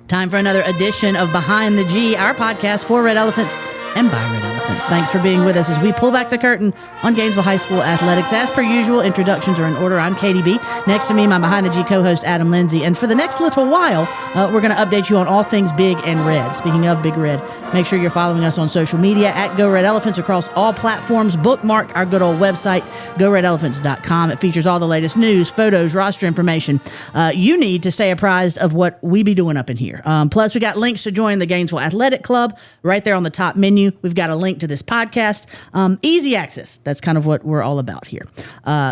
Time for another edition of Behind the G, our podcast for Red Elephants and by Red Elephants. Thanks for being with us as we pull back the curtain on Gainesville High School athletics. As per usual, introductions are in order. I'm Katie B. Next to me, my Behind the G co-host, Adam Lindsay. And for the next little while, we're going to update you on all things Big and Red. Speaking of Big Red, make sure you're following us on social media at Go Red Elephants across all platforms. Bookmark our good old website, GoRedElephants.com. It features all the latest news, photos, roster information you need to stay apprised of what we be doing up in here. Plus, we got links to join the Gainesville Athletic Club right there on the top menu. We've got a link to this podcast. Easy access. That's kind of what we're all about here.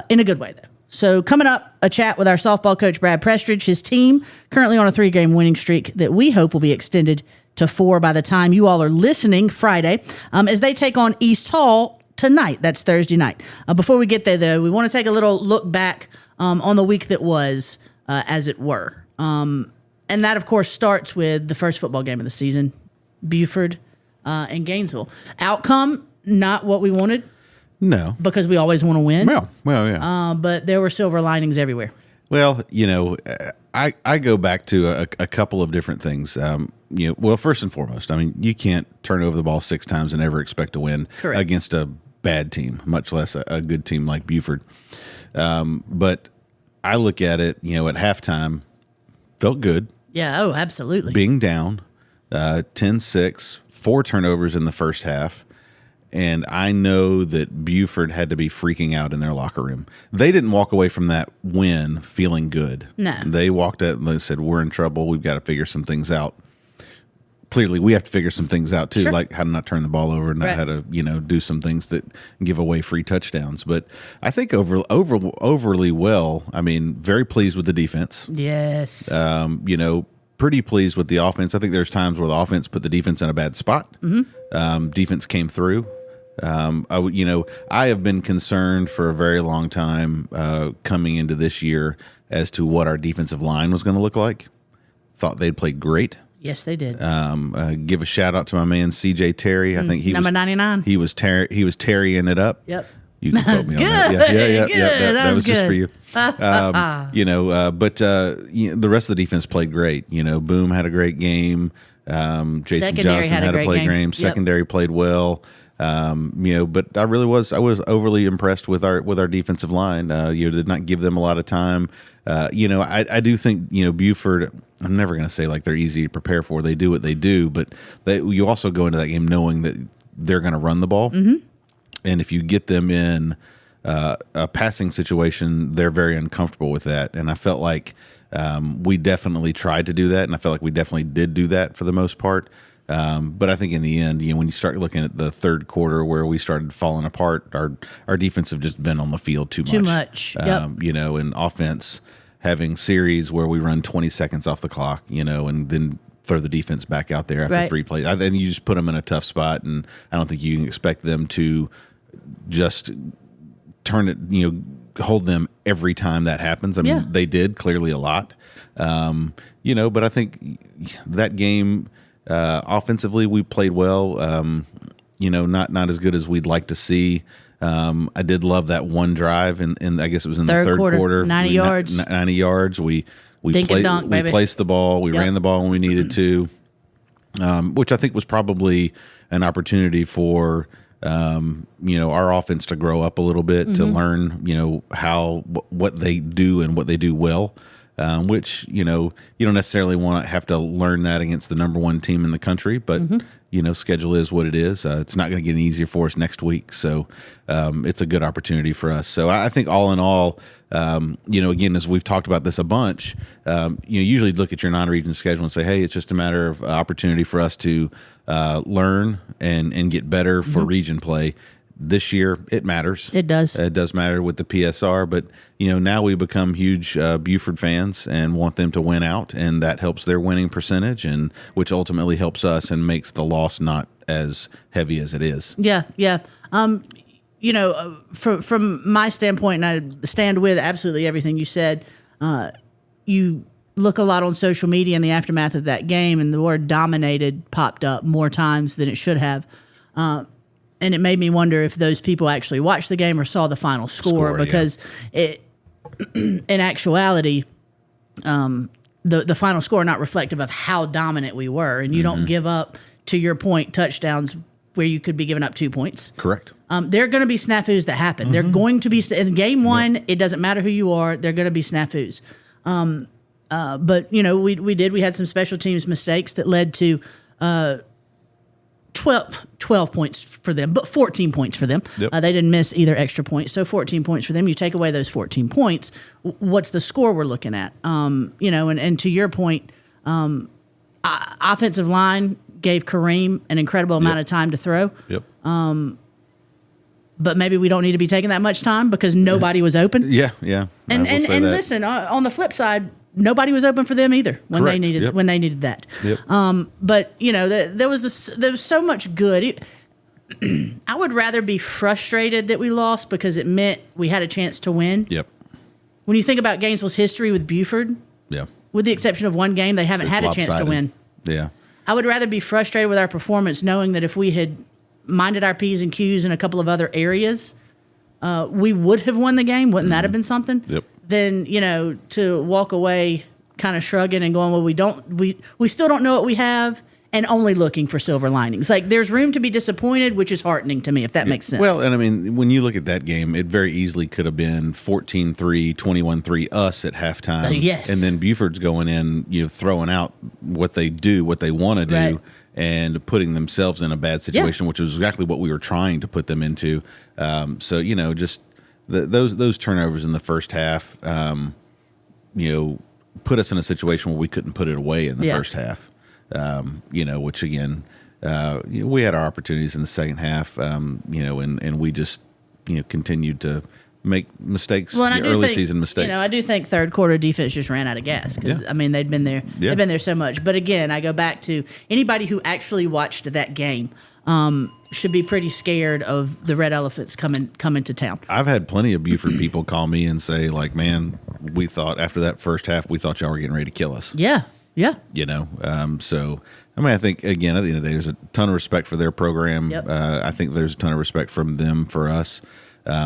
In a good way, though. So coming up, a chat with our softball coach, Brad Prestridge. His team currently on a 3-game winning streak that we hope will be extended to 4 by the time you all are listening Friday, as they take on East Hall tonight. That's Thursday night. Before we get there, though, we want to take a little look back on the week that was, as it were. And that, of course, starts with the first football game of the season, Buford and Gainesville. Outcome, not what we wanted. No. Because we always want to win. Well, yeah. But there were silver linings everywhere. Well, I go back to a couple of different things. Well, first and foremost, I mean, you can't turn over the ball 6 times and ever expect to win Correct. Against a bad team, much less a good team like Buford. But I look at it, at halftime, felt good. Yeah, oh, absolutely. Being down 10-6, 4 turnovers in the first half. And I know that Buford had to be freaking out in their locker room. They didn't walk away from that win feeling good. No. They walked out and they said, we're in trouble. We've got to figure some things out. Clearly, we have to figure some things out, too, Sure. like how to not turn the ball over and Right. how to, do some things that give away free touchdowns. But I think overly well, I mean, very pleased with the defense. Yes. Pretty pleased with the offense. I think there's times where the offense put the defense in a bad spot. Mm-hmm. Defense came through. I have been concerned for a very long time coming into this year as to what our defensive line was going to look like. Thought they'd played great. Yes, they did. Give a shout out to my man CJ Terry. I think he number was 99. He was Terrying it up. Yep. You can quote me on that. Good. That was just good. for you. But the rest of the defense played great. Boom had a great game. Jason Secondary Johnson had a play game. Yep. Secondary played well. But I was overly impressed with our defensive line. Did not give them a lot of time. I do think Buford. I'm never going to say like they're easy to prepare for. They do what they do, but you also go into that game knowing that they're going to run the ball. Mm-hmm. And if you get them in a passing situation, they're very uncomfortable with that. And I felt like we definitely tried to do that, and I felt like we definitely did do that for the most part. But I think in the end, when you start looking at the third quarter where we started falling apart, our defense have just been on the field too much. Too much. Yep. And offense having series where we run 20 seconds off the clock, and then throw the defense back out there after Right. 3 plays. Then you just put them in a tough spot, and I don't think you can expect them to just turn it, hold them every time that happens. I mean, Yeah. they did clearly a lot, but I think that game offensively we played well. Not as good as we'd like to see. I did love that one drive, and I guess it was in the third quarter. 90 yards. 90 yards. We Dink and dunk, baby. We placed the ball. We ran the ball when we needed to, which I think was probably an opportunity for our offense to grow up a little bit, to learn what they do and what they do well. Which you don't necessarily want to have to learn that against the number 1 team in the country, but schedule is what it is. It's not going to get any easier for us next week, so it's a good opportunity for us. So I think all in all, again, as we've talked about this a bunch, you usually look at your non-region schedule and say, hey, it's just a matter of opportunity for us to learn and get better for region play. This year, it matters. It does. It does matter with the PSR, but now we become huge Buford fans and want them to win out, and that helps their winning percentage, and which ultimately helps us and makes the loss not as heavy as it is. Yeah. From my standpoint, and I stand with absolutely everything you said. You look a lot on social media in the aftermath of that game, and the word "dominated" popped up more times than it should have. And it made me wonder if those people actually watched the game or saw the final score, because in actuality, the final score not reflective of how dominant we were, and you don't give up, to your point, touchdowns where you could be giving up 2 points. Correct. There are going to be snafus that happen. They're going to be in game one. It doesn't matter who you are. They're going to be snafus. But we had some special teams mistakes that led to 12 points for them, but 14 points for them. Yep. They didn't miss either extra point, so 14 points for them. You take away those 14 points, what's the score we're looking at? And to your point, offensive line gave Kareem an incredible amount of time to throw. Yep. But maybe we don't need to be taking that much time because nobody was open. Yeah. And listen, on the flip side, nobody was open for them either when Correct. they needed Yep. when they needed that. Yep. But there was so much good. I would rather be frustrated that we lost because it meant we had a chance to win. Yep. When you think about Gainesville's history with Buford, Yeah. with the exception of one game, they haven't It's had a chance to lopsided. win. Yeah. I would rather be frustrated with our performance, knowing that if we had minded our P's and Q's in a couple of other areas, we would have won the game. Wouldn't that have been something? Yep. Then to walk away kind of shrugging and going, well, we still don't know what we have, and only looking for silver linings. Like, there's room to be disappointed, which is heartening to me, if that makes sense. Well, and I mean, when you look at that game, it very easily could have been 14-3, 21-3 us at halftime. Yes. And then Buford's going in, throwing out what they want to do. Right. And putting themselves in a bad situation, which was exactly what we were trying to put them into. So just those turnovers in the first half, put us in a situation where we couldn't put it away in the first half. Which again, we had our opportunities in the second half, and we just continued to make mistakes, early season mistakes. I do think third quarter defense just ran out of gas because they'd been there. Yeah. They've been there so much. But again, I go back to anybody who actually watched that game should be pretty scared of the Red Elephants coming to town. I've had plenty of Buford people call me and say, like, man, we thought after that first half, we thought y'all were getting ready to kill us. Yeah. Yeah. So, I mean, I think, again, at the end of the day, there's a ton of respect for their program. Yep. I think there's a ton of respect from them for us,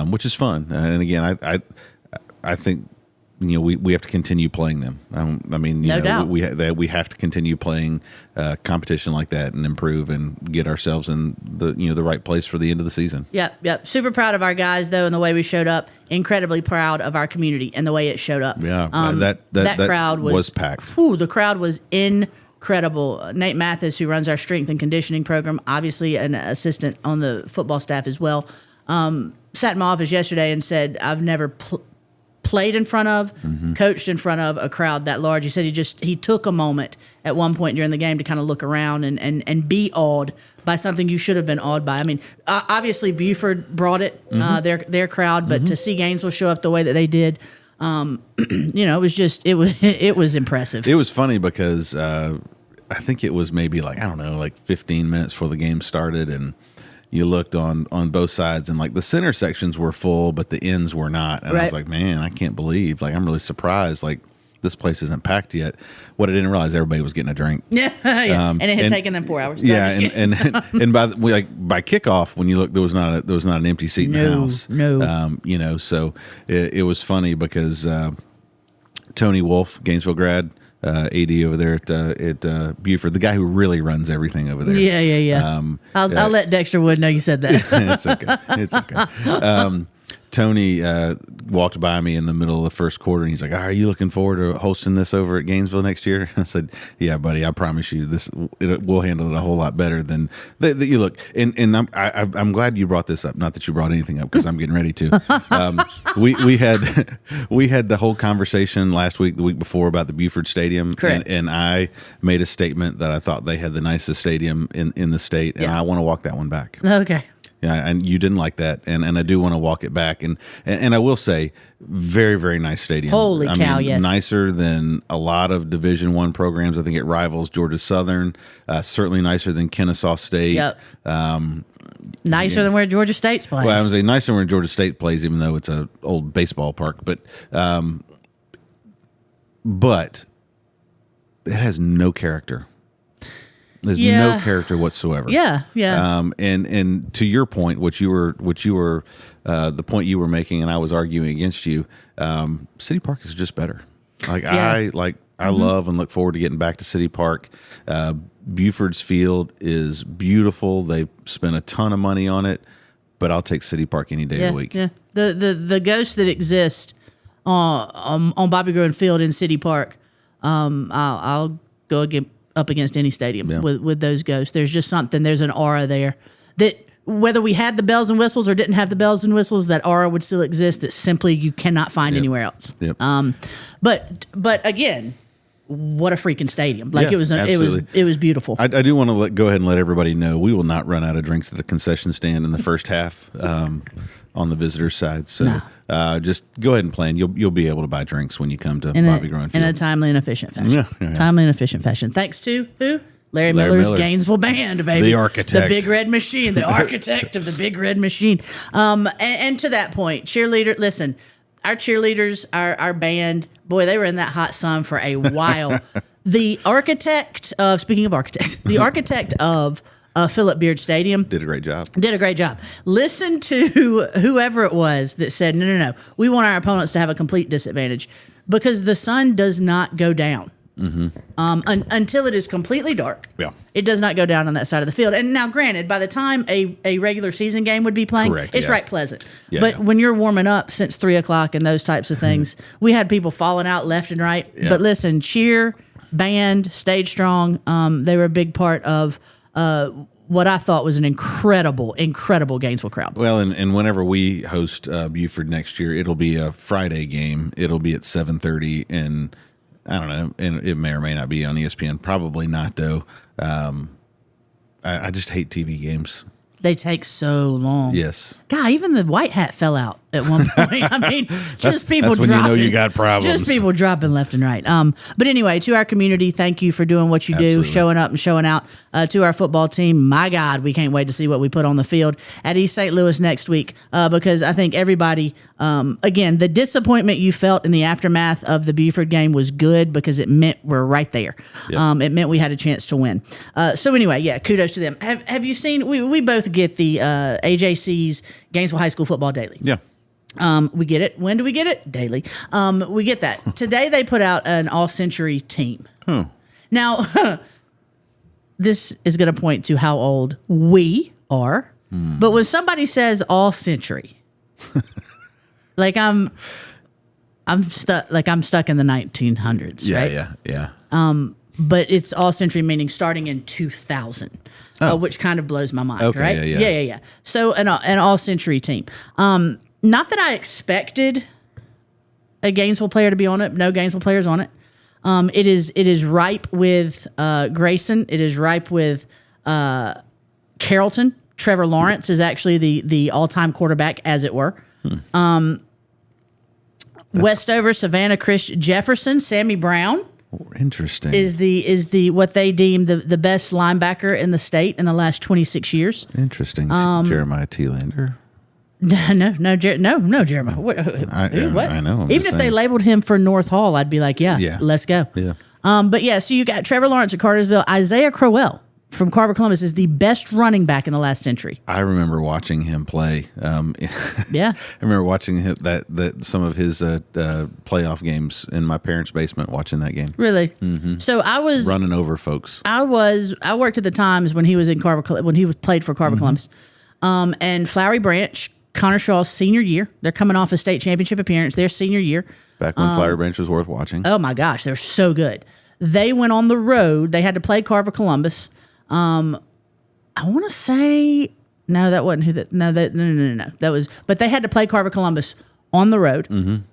which is fun. And again, I think, we have to continue playing them. I mean, No doubt. we have to continue playing competition like that and improve and get ourselves in the right place for the end of the season. Yep. Super proud of our guys, though, and the way we showed up. Incredibly proud of our community and the way it showed up. Yeah, that crowd was packed. The crowd was incredible. Nate Mathis, who runs our strength and conditioning program, obviously an assistant on the football staff as well, sat in my office yesterday and said, I've never played in front of, coached in front of a crowd that large. He said he took a moment at one point during the game to kind of look around and be awed by something you should have been awed by. I mean, obviously Buford brought it, their crowd, but to see Gainesville show up the way that they did, it was impressive. It was funny because I think it was maybe 15 minutes before the game started, and you looked on both sides, and the center sections were full, but the ends were not. And I was like, man, I can't believe, I'm really surprised. This place isn't packed yet. What I didn't realize, everybody was getting a drink. Yeah. And it had taken them 4 hours. Yeah. And by kickoff, when you look, there was not an empty seat in the house. No. So it was funny because Tony Wolf, Gainesville grad, AD over there at Buford, the guy who really runs everything over there. Yeah. I'll let Dexter Wood know you said that. It's okay. Tony walked by me in the middle of the first quarter, and he's like, "Are you looking forward to hosting this over at Gainesville next year?" I said, "Yeah, buddy. I promise you, we'll handle it a whole lot better than that." You look, and I'm glad you brought this up. Not that you brought anything up, because I'm getting ready to. We had the whole conversation the week before about the Buford Stadium. Correct. And I made a statement that I thought they had the nicest stadium in the state, and I want to walk that one back. Okay. Yeah, and you didn't like that, and I do want to walk it back, and I will say, very, very nice stadium. Holy cow, yes. Nicer than a lot of Division I programs. I think it rivals Georgia Southern. Certainly nicer than Kennesaw State. Yep. Nicer than where Georgia State's playing. Well, I would say nicer where Georgia State plays, even though it's an old baseball park. But it has no character. There's no character whatsoever. Yeah. And to your point, what you were the point you were making, and I was arguing against you. City Park is just better. I I love and look forward to getting back to City Park. Buford's field is beautiful. They've spent a ton of money on it, but I'll take City Park any day of the week. Yeah, the ghosts that exist on Bobby Gruen Field in City Park, I'll go up against any stadium with those ghosts. There's just something. There's an aura there that whether we had the bells and whistles or didn't have the bells and whistles, that aura would still exist. That simply you cannot find anywhere else. Yep. But again, what a freaking stadium! Like it was beautiful. I do want to go ahead and let everybody know we will not run out of drinks at the concession stand in the first half on the visitors' side. So just go ahead and plan. You'll be able to buy drinks when you come to Bobby Gruen Field in a timely and efficient fashion. Yeah. Timely and efficient fashion. Thanks to who? Larry Miller's Gainesville Band, baby. The architect. The Big Red Machine. The architect of the Big Red Machine. And to that point, cheerleader, listen, our cheerleaders, our band, boy, they were in that hot sun for a while. The architect of, speaking of architects, the architect of Philip Beard Stadium did a great job. Listen to whoever it was that said, no. We want our opponents to have a complete disadvantage because the sun does not go down. Until it is completely dark. Yeah. It does not go down on that side of the field. And now, granted, by the time a regular season game would be playing, it's right pleasant. Yeah, but when you're warming up since 3 o'clock and those types of things, we had people falling out left and right. Yeah. But listen, cheer, band, stayed strong. They were a big part of what I thought was an incredible Gainesville crowd. Well, and whenever we host Buford next year, it'll be a Friday game. It'll be at 7:30 and I don't know, and it may or may not be on ESPN. Probably not, though. I just hate TV games. They take so long. Yes. God, even the white hat fell out at one point. I mean, just people that's when dropping. You know you got problems. Just people dropping left and right. But anyway, to our community, thank you for doing what you do, showing up and showing out. To our football team, my God, we can't wait to see what we put on the field at East St. Louis next week because I think everybody, again, the disappointment you felt in the aftermath of the Buford game was good because it meant we're right there. Yep. It meant we had a chance to win. So anyway, kudos to them. Have you seen, we both get the AJC's Gainesville High School Football Daily. Yeah. We get it. When do we get it? Daily. We get that. Today they put out an all-century team. Now, this is going to point to how old we are. But when somebody says all-century, like I'm stuck in the 1900s, right? Yeah. But it's all-century meaning starting in 2000. Which kind of blows my mind, right? Yeah. So an all-century team. Not that I expected a Gainesville player to be on it. No Gainesville players on it. It is ripe with Grayson. It is ripe with Carrollton. Trevor Lawrence is actually the all-time quarterback, as it were. Westover, Savannah, Chris Jefferson, Sammy Brown. Interesting. Is the what they deem the best linebacker in the state in the last 26 years. Interesting. Jeremiah Thielander. No, Jeremiah. What? I know. Even if they labeled him for North Hall, I'd be like, yeah. Let's go. Yeah. But yeah, so you got Trevor Lawrence at Cartersville. Isaiah Crowell from Carver Columbus is the best running back in the last century. I remember watching him play. Yeah. I remember watching that some of his playoff games in my parents' basement, watching that game. Really? Mm-hmm. So I was running over folks. I worked at the Times when he was in played for Carver Columbus. And Flowery Branch, Connor Shaw's senior year. They're coming off a state championship appearance. Their senior year. Back when Flowery Branch was worth watching. Oh my gosh, they're so good. They went on the road. They had to play Carver Columbus. I want to say no, that wasn't who that. No, that was. But they had to play Carver Columbus on the road.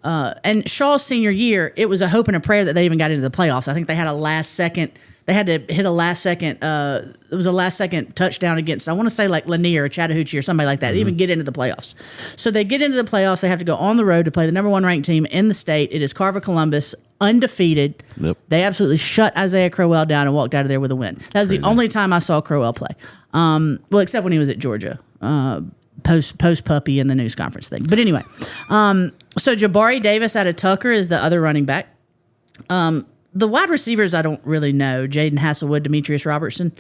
And Shaw's senior year, it was a hope and a prayer that they even got into the playoffs. I think they had a last second. They had to hit a last second. It was a last second touchdown against, I want to say like Lanier or Chattahoochee or somebody like that. Even get into the playoffs. So they get into the playoffs. They have to go on the road to play the number 1 ranked team in the state. It is Carver Columbus, undefeated. Yep. They absolutely shut Isaiah Crowell down and walked out of there with a win. That was the only time I saw Crowell play. Well, except when he was at Georgia, post puppy in the news conference thing. But anyway, so Jabari Davis out of Tucker is the other running back. The wide receivers, I don't really know. Jaden Hasselwood, Demetrius Robertson.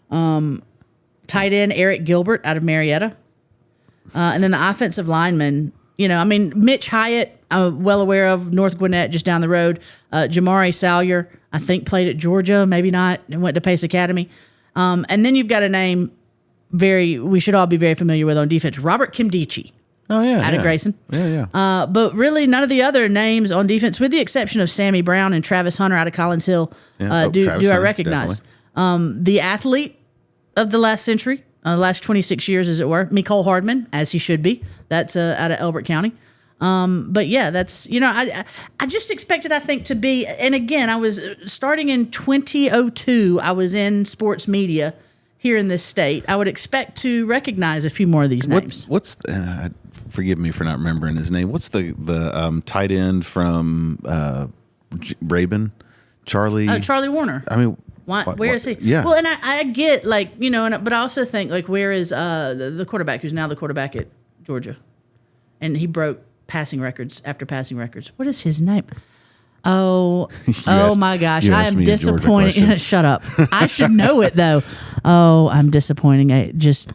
Tight end, Eric Gilbert out of Marietta. And then the offensive lineman, Mitch Hyatt, I'm well aware of, North Gwinnett, just down the road. Jamari Salyer, I think, played at Georgia, maybe not, and went to Pace Academy. And then you've got a name we should all be very familiar with on defense, Robert Kimdichie. Oh, yeah. Out of Grayson. Yeah. But really, none of the other names on defense, with the exception of Sammy Brown and Travis Hunter out of Collins Hill, do I recognize. The athlete of the last century, last 26 years, as it were, Mecole Hardman, as he should be. That's out of Elbert County. But yeah, that's, I just expected, I think, to be, and again, I was starting in 2002, I was in sports media here in this state. I would expect to recognize a few more of these names. What's forgive me for not remembering his name. What's the tight end from Rabin? Charlie Warner. I mean, where is he? Yeah. Well, and I get but I also think where is the quarterback who's now the quarterback at Georgia, and he broke passing records after passing records. What is his name? Oh my gosh! I am disappointed. Shut up! I should know it though. Oh, I'm disappointing.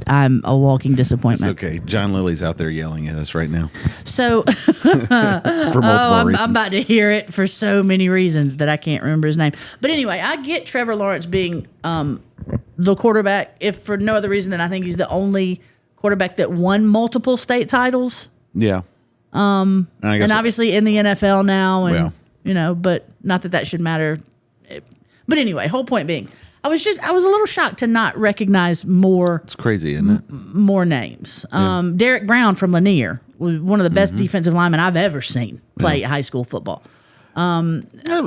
I'm a walking disappointment. It's okay. John Lilly's out there yelling at us right now. So, for multiple reasons. I'm about to hear it for so many reasons that I can't remember his name. But anyway, I get Trevor Lawrence being the quarterback, if for no other reason than I think he's the only quarterback that won multiple state titles. Yeah. And obviously in the NFL now, and but not that should matter. But anyway, whole point being, I was a little shocked to not recognize more. It's crazy, isn't it? More names. Derek Brown from Lanier, one of the best defensive linemen I've ever seen play high school football. I'm a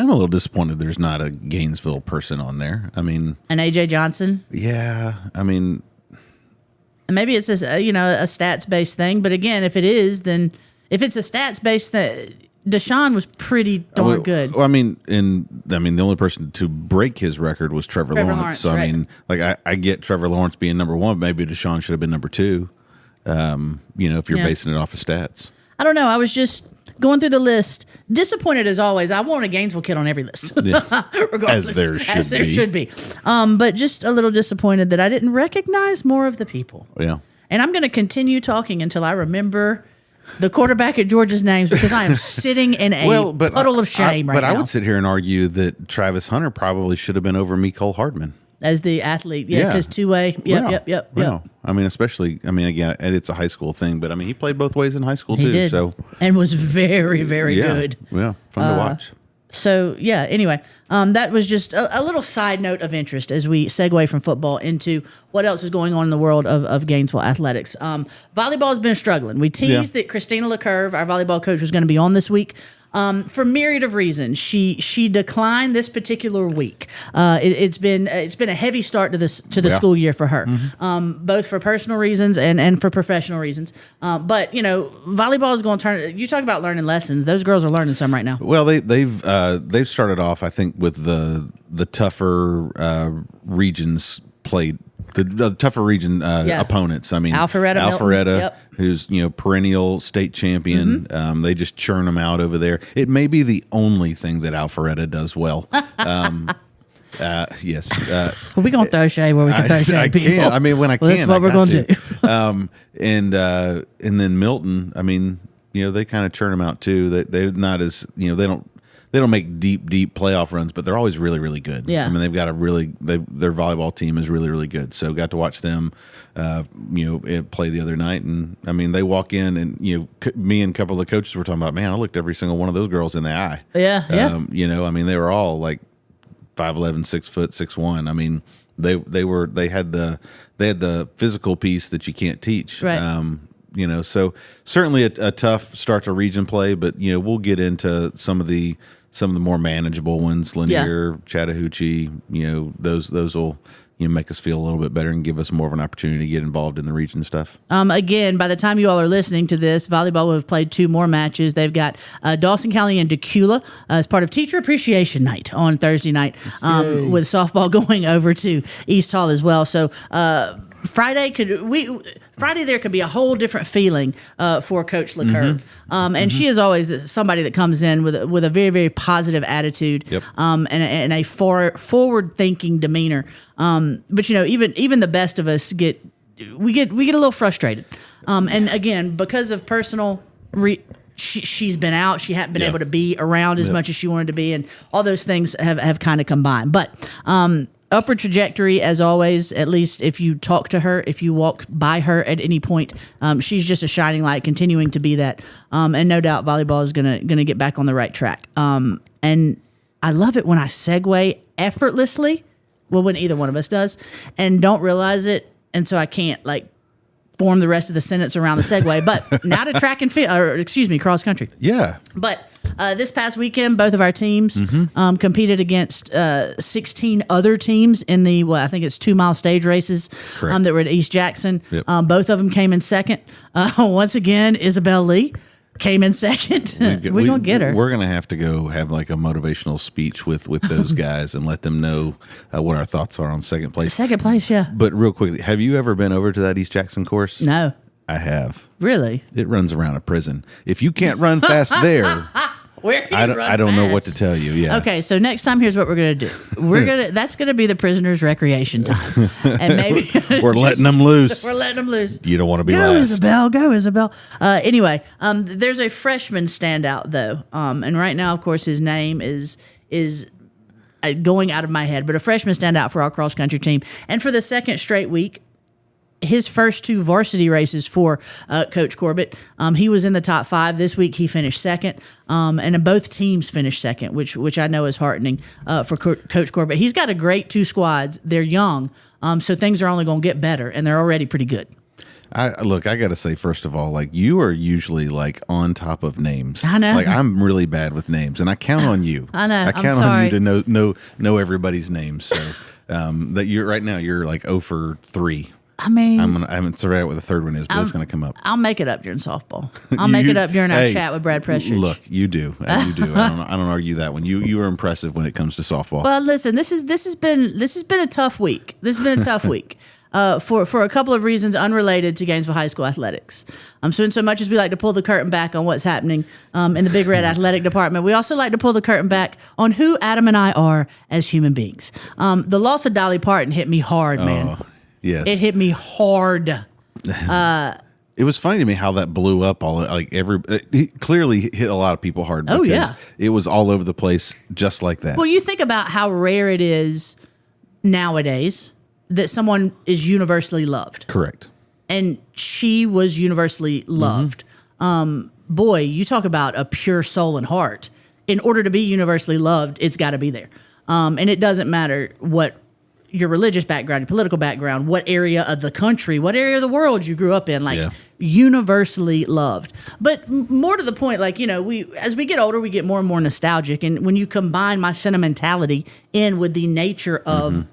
little disappointed there's not a Gainesville person on there. I mean, and AJ Johnson. Yeah, I mean, and maybe it's a stats based thing. But again, if it's a stats based thing, Deshaun was pretty darn good. Well, the only person to break his record was Trevor Lawrence. So right. I mean, I get Trevor Lawrence being number one. Maybe Deshaun should have been number two. If you're basing it off of stats. I don't know. I was just going through the list, disappointed as always. I want a Gainesville kid on every list, regardless, as there should be. But just a little disappointed that I didn't recognize more of the people. Yeah, and I'm going to continue talking until I remember the quarterback at Georgia's names, because I am sitting in a puddle of shame right now. But I would sit here and argue that Travis Hunter probably should have been over Mecole Hardman. As the athlete, because two-way, yep. Especially, again, and it's a high school thing, but he played both ways in high school too. Did. So and was very, very good. Yeah, fun to watch. So anyway, that was just a little side note of interest as we segue from football into what else is going on in the world of Gainesville athletics. Volleyball has been struggling. We teased that Christina LeCurve, our volleyball coach, was going to be on this week. For myriad of reasons, she declined this particular week. It's been a heavy start to the school year for her, both for personal reasons and for professional reasons. But volleyball is going to turn. You talk about learning lessons; those girls are learning some right now. Well, they've started off, I think, with the tougher regions played. The tougher region opponents. Alpharetta, who's perennial state champion. They just churn them out over there. It may be the only thing that Alpharetta does well. Yes. We gonna throw shade where we can throw shade. People. Can. When I can. That's what we're gonna do. And then Milton. They kind of churn them out too. They're not as They don't make deep playoff runs, but they're always really, really good. Yeah. They've got their volleyball team is really, really good. So got to watch them, play the other night. And they walk in and, me and a couple of the coaches were talking about, man, I looked every single one of those girls in the eye. Yeah. They were all like 5'11", 6 foot, 6'1". They had the physical piece that you can't teach. Right. So certainly a tough start to region play, but we'll get into some of the more manageable ones. Lanier, Chattahoochee, those will make us feel a little bit better and give us more of an opportunity to get involved in the region stuff. Again, by the time you all are listening to this, volleyball will have played 2 more matches. They've got Dawson County and Decula as part of Teacher Appreciation Night on Thursday night, with softball going over to East Hall as well. So Friday there could be a whole different feeling for Coach LeCurve, and she is always somebody that comes in with a very, very positive attitude, and a forward thinking demeanor. But even the best of us get a little frustrated, and again because of personal she's been out. She hadn't been able to be around as much as she wanted to be, and all those things have kind of combined. But upward trajectory, as always, at least if you talk to her, if you walk by her at any point, she's just a shining light, continuing to be that. And no doubt volleyball is gonna get back on the right track. And I love it when I segue effortlessly, well, when either one of us does, and don't realize it, and so I can't like form the rest of the sentence around the segue. But now to track and field, or excuse me, cross country. Yeah. But this past weekend, both of our teams competed against 16 other teams in the, I think it's 2 mile stage races that were at East Jackson. Yep. Both of them came in second. Once again, Isabel Lee came in second. We're going to get her. We're going to have to go have like a motivational speech with those guys and let them know what our thoughts are on second place. Second place, yeah. But real quickly, have you ever been over to that East Jackson course? No. I have. Really? It runs around a prison. If you can't run fast there... Where can you run I don't fast? know what to tell you. Yeah. Okay, so next time, here's what we're gonna do. That's gonna be the prisoners' recreation time, and maybe we're letting them loose. We're letting them loose. You don't want to be go, last. Isabel. Go, Isabel. Anyway, there's a freshman standout though, and right now, of course, his name is going out of my head, but a freshman standout for our cross country team, and for the second straight week. His first 2 varsity races for Coach Corbett, he was in the top 5. This week he finished second, and both teams finished second, which I know is heartening for Coach Corbett. He's got a great 2 squads. They're young, so things are only going to get better, and they're already pretty good. I got to say, first of all, like you are usually like on top of names. I know. Like I'm really bad with names, and I count on you. I know. I count on you to know everybody's names. So that you're right now, you're like 0 for 3. I mean, I haven't figured out what the third one is, but it's going to come up. I'll make it up during softball. I'll make it up during our chat with Brad Prestridge. Look, you do. I don't argue that one. You are impressive when it comes to softball. Well, listen, this has been a tough week. This has been a tough week. For a couple of reasons unrelated to Gainesville High School athletics. So in so much as we like to pull the curtain back on what's happening in the Big Red athletic department, we also like to pull the curtain back on who Adam and I are as human beings. The loss of Dolly Parton hit me hard, man. Yes. It hit me hard. It was funny to me how that blew up. It clearly hit a lot of people hard. Because it was all over the place, just like that. Well, you think about how rare it is nowadays that someone is universally loved. Correct. And she was universally loved. Boy, you talk about a pure soul and heart. In order to be universally loved, it's got to be there. And it doesn't matter what your religious background, your political background, what area of the country, what area of the world you grew up in, universally loved. But more to the point, as we get older, we get more and more nostalgic. And when you combine my sentimentality in with the nature of,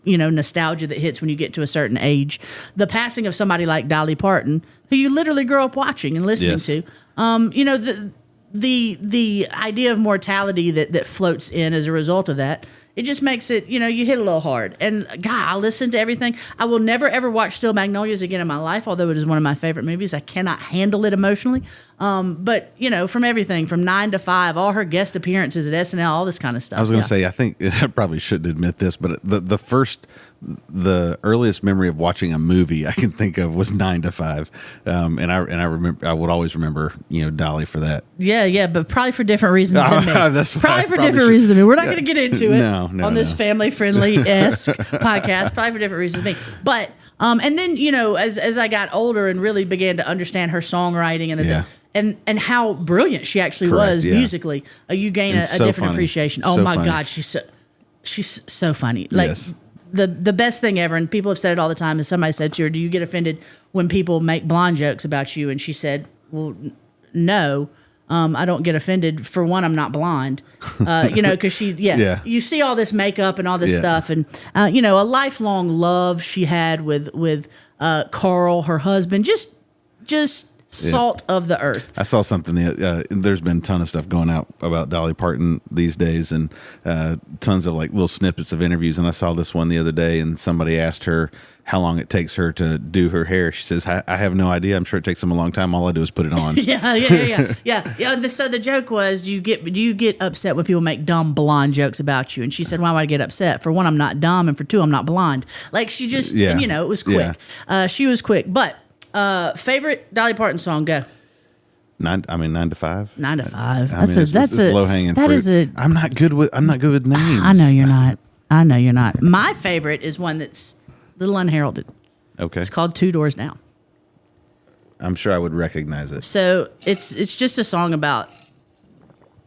nostalgia that hits when you get to a certain age, the passing of somebody like Dolly Parton, who you literally grew up watching and listening to, the idea of mortality that floats in as a result of that, it just makes it, you hit a little hard. And God, I listen to everything. I will never, ever watch Still Magnolias again in my life, although it is one of my favorite movies. I cannot handle it emotionally. But, from everything, from 9 to 5, all her guest appearances at SNL, all this kind of stuff. I was going to say, I think I probably shouldn't admit this, but the earliest memory of watching a movie I can think of was 9 to 5. And I remember, I would always remember, Dolly for that. Yeah, but probably for different reasons than me. Probably for different reasons than me. We're not going to get into it on this family-friendly-esque podcast. Probably for different reasons than me. But, and then, as I got older and really began to understand her songwriting and how brilliant she actually was musically, you gain a different funny. Appreciation. Oh my funny. God, she's so funny. Yes. The best thing ever, and people have said it all the time, is somebody said to her, do you get offended when people make blonde jokes about you? And she said, well, no, I don't get offended. For one, I'm not blonde, because you see all this makeup and all this stuff. And, a lifelong love she had with Carl, her husband, just salt of the earth. I saw something. There's been a ton of stuff going out about Dolly Parton these days, and tons of like little snippets of interviews. And I saw this one the other day, and somebody asked her how long it takes her to do her hair. She says, "I have no idea. I'm sure it takes them a long time. All I do is put it on." Yeah. So the joke was, do you get upset when people make dumb blonde jokes about you? And she said, "Why would I get upset? For one, I'm not dumb, and for two, I'm not blonde." Like she just, it was quick. She was quick, but. Favorite Dolly Parton song, go. 9 to 5. 9 to 5. That's low hanging fruit. I'm not good with names. I know you're not. My favorite is one that's a little unheralded. Okay. It's called Two Doors Down. I'm sure I would recognize it. So it's just a song about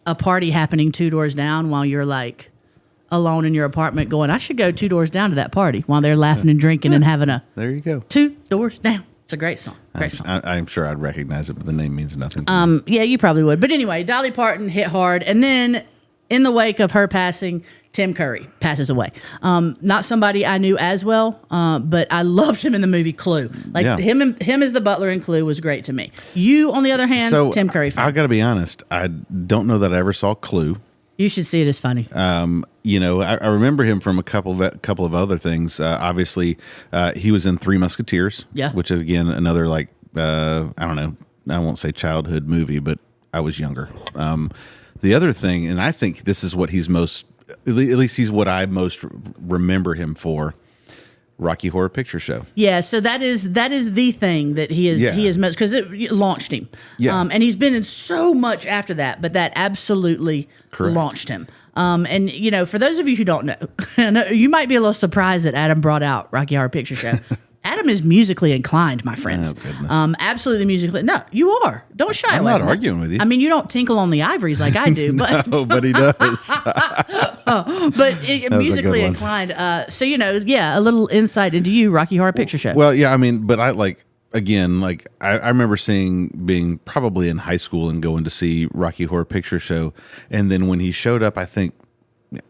a party happening 2 doors down while you're like alone in your apartment going, I should go 2 doors down to that party while they're laughing and drinking and having a there you go 2 doors down. It's a great song. I'm sure I'd recognize it, but the name means nothing to me. Yeah, you probably would. But anyway, Dolly Parton hit hard. And then in the wake of her passing, Tim Curry passes away. Not somebody I knew as well, but I loved him in the movie Clue. Him as the butler in Clue was great to me. You, on the other hand, Tim Curry fan. I got to be honest. I don't know that I ever saw Clue. You should see it. It's funny. I remember him from a couple of other things. Obviously, he was in Three Musketeers. Yeah. Which is again another I don't know. I won't say childhood movie, but I was younger. The other thing, and I think this is what he's most, at least he's what I most remember him for. Rocky Horror Picture Show. Yeah, so that is the thing that he is most, because it launched him. Yeah. And he's been in so much after that, but that absolutely launched him. And for those of you who don't know, you might be a little surprised that Adam brought out Rocky Horror Picture Show. Adam is musically inclined, my friends. Oh, Absolutely musically. No, you are. Don't shy away. I'm not arguing with you. I mean, you don't tinkle on the ivories like I do, but no, but he does. Musically inclined. So a little insight into you, Rocky Horror Picture Show. Well, yeah, I mean, but I I remember being probably in high school and going to see Rocky Horror Picture Show, and then when he showed up, I think.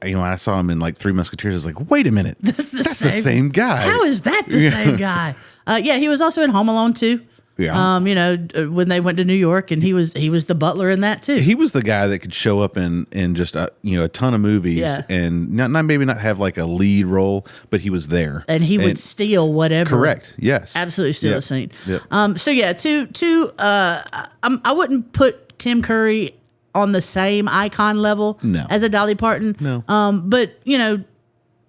I saw him in like Three Musketeers. I was like, wait a minute. That's the same guy. How is that the same guy? He was also in Home Alone 2. Yeah. When they went to New York, and he was the butler in that too. He was the guy that could show up in just a ton of movies and maybe not have like a lead role, but he was there. And he would steal whatever. Correct. Yes. Absolutely steal a scene. Yep. I wouldn't put Tim Curry on the same icon level as a Dolly Parton. No. But,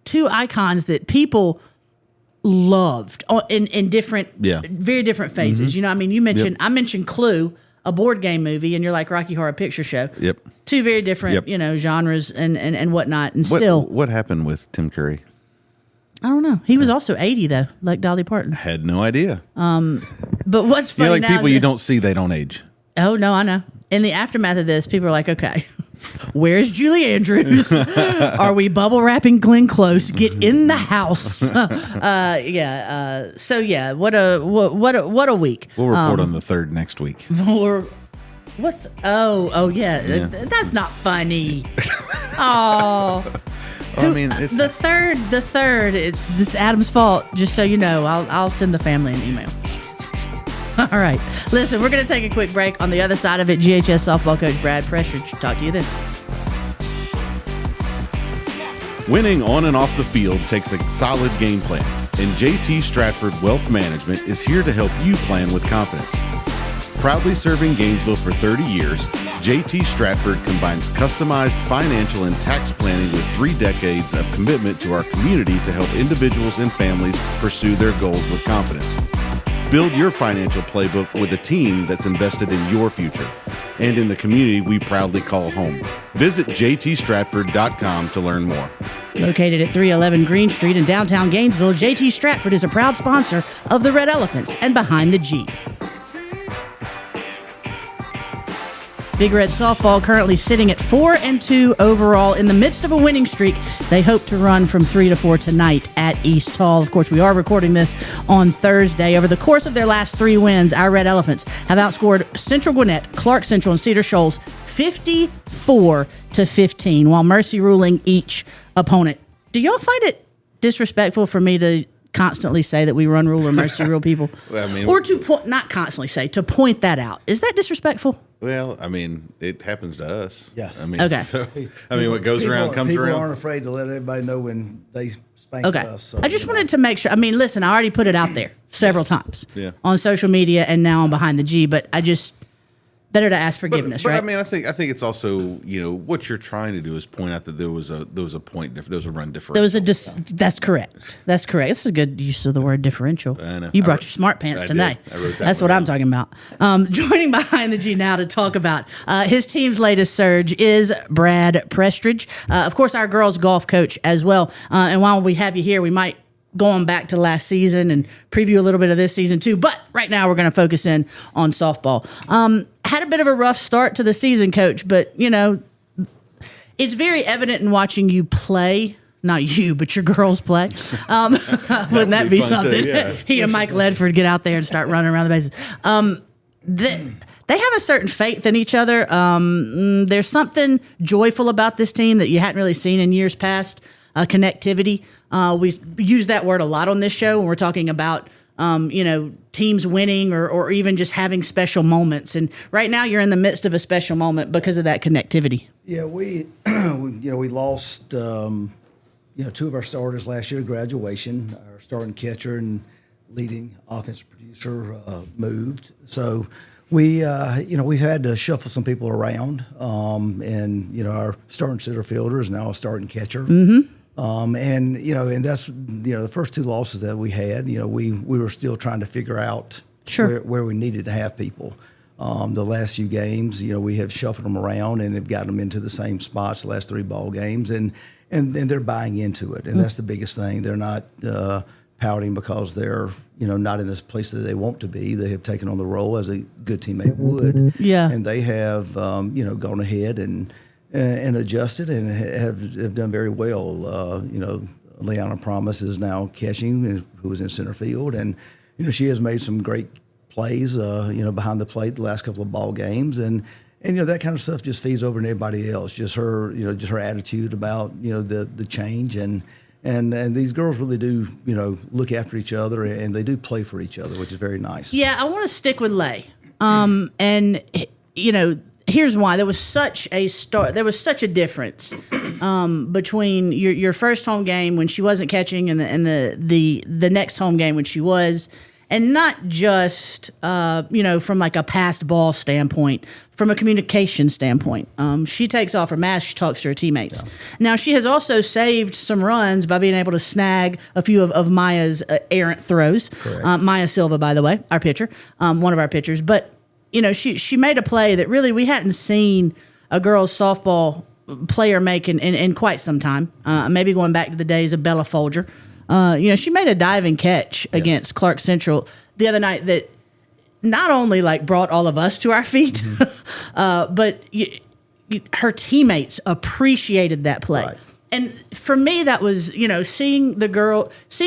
two icons that people loved in different, very different phases. Mm-hmm. I mentioned Clue, a board game movie, and you're like Rocky Horror Picture Show. Yep. Two very different, genres and whatnot. And what happened with Tim Curry? I don't know. He was also 80 though, like Dolly Parton. Had no idea. But what's funny like now people you don't see, they don't age. Oh no, I know. In the aftermath of this, people are like, okay, where's Julie Andrews? Are we bubble wrapping Glenn Close? Get in the house. What a week. We'll report on the 3rd next week. That's not funny. Oh. I mean, it's the third. It's Adam's fault. Just so you know, I'll send the family an email. All right. Listen, we're going to take a quick break. On the other side of it, GHS softball coach Brad Prestridge. Talk to you then. Winning on and off the field takes a solid game plan, and JT Stratford Wealth Management is here to help you plan with confidence. Proudly serving Gainesville for 30 years, JT Stratford combines customized financial and tax planning with 3 decades of commitment to our community to help individuals and families pursue their goals with confidence. Build your financial playbook with a team that's invested in your future and in the community we proudly call home. Visit jtstratford.com to learn more. Located at 311 Green Street in downtown Gainesville, JT Stratford is a proud sponsor of the Red Elephants and Behind the G. Big Red softball currently sitting at 4-2 overall in the midst of a winning streak. They hope to run from 3-4 tonight at East Hall. Of course, we are recording this on Thursday. Over the course of their last 3 wins, our Red Elephants have outscored Central Gwinnett, Clark Central, and Cedar Shoals 54-15, while mercy ruling each opponent. Do y'all find it disrespectful for me to constantly say that we run rule or mercy rule people? Or to not constantly say, to point that out? Is that disrespectful? Well, I mean, it happens to us. Yes. Okay. So, what goes around comes around. People aren't afraid to let everybody know when they spank us. So, I just wanted to make sure. I mean, listen, I already put it out there several times on social media and now on Behind the G, but better to ask forgiveness, but right? I mean, I think it's also, what you're trying to do is point out that there was a run differential. That's correct. That's correct. This is a good use of the word differential. I know. You brought your smart pants tonight. I wrote that That's one what I'm down. talking about. Joining behind the G now to talk about his team's latest surge is Brad Prestridge, of course, our girls golf coach as well. And while we have you here, we might going back to last season and preview a little bit of this season too. But right now we're going to focus in on softball. Had a bit of a rough start to the season, Coach, but it's very evident in watching you play. Not you, but your girls play. Wouldn't that be something? Too, yeah. He and Mike Ledford get out there and start running around the bases. They have a certain faith in each other. There's something joyful about this team that you hadn't really seen in years past. Connectivity. We use that word a lot on this show when we're talking about, teams winning or even just having special moments. And right now you're in the midst of a special moment because of that connectivity. Yeah, we lost, two of our starters last year at graduation. Our starting catcher and leading offensive producer moved. So we've had to shuffle some people around. And our starting center fielder is now a starting catcher. Mm-hmm. And that's, the first two losses that we had, we were still trying to figure out where we needed to have people. The last few games, we have shuffled them around and have gotten them into the same spots the last three ball games, and they're buying into it. And that's the biggest thing. They're not pouting because they're, not in this place that they want to be. They have taken on the role as a good teammate would. Yeah. And they have, gone ahead and adjusted and have done very well. Leona Promise is now catching, who was in center field, and she has made some great plays, behind the plate the last couple of ball games, and that kind of stuff just feeds over to everybody else. Just her, just her attitude about the change, and these girls really do look after each other, and they do play for each other, which is very nice. Yeah, I want to stick with Lay, and here's why. There was such a difference between your first home game when she wasn't catching and the next home game when she was, and not just from like a passed ball standpoint, from a communication standpoint. She takes off her mask, she talks to her teammates. Yeah. Now she has also saved some runs by being able to snag a few of Maya's errant throws. Maya Silva, by the way, our pitcher, one of our pitchers, but. She made a play that really we hadn't seen a girls softball player make in quite some time. Maybe going back to the days of Bella Folger. She made a diving catch against Clark Central the other night that not only brought all of us to our feet, but her teammates appreciated that play. Right. And for me, that was seeing